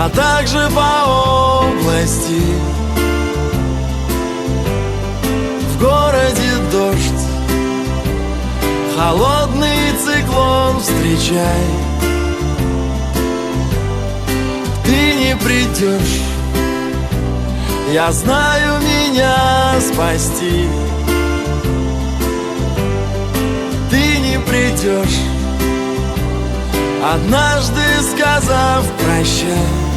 а также по области. В городе дождь, холодный циклон встречай. Ты не придешь, я знаю, меня спасти. Ты не придешь, однажды сказав прощай.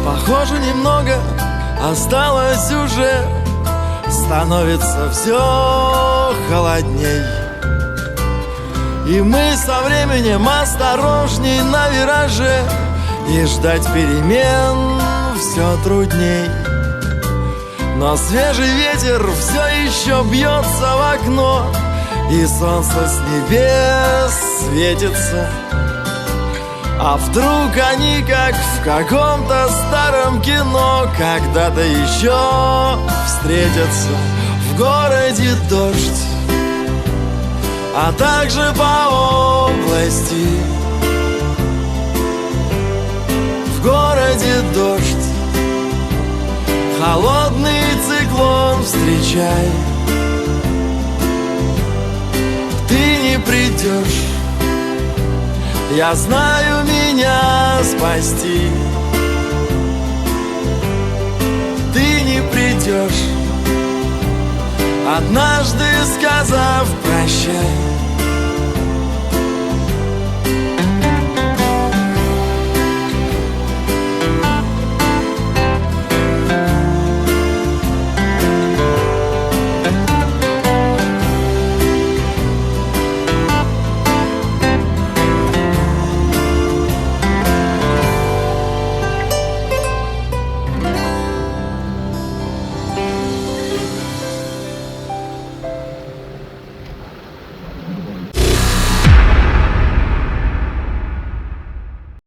Похоже, немного осталось уже, становится все холодней. И мы со временем осторожней на вираже, и ждать перемен все трудней. Но свежий ветер все еще бьется в окно, и солнце с небес светится. А вдруг они, как в каком-то старом кино, когда-то еще встретятся? В городе дождь, а также по области. В городе дождь, холодный циклон встречай. Ты не придешь, я знаю, меня спасти. Ты не придешь, однажды сказав прощай.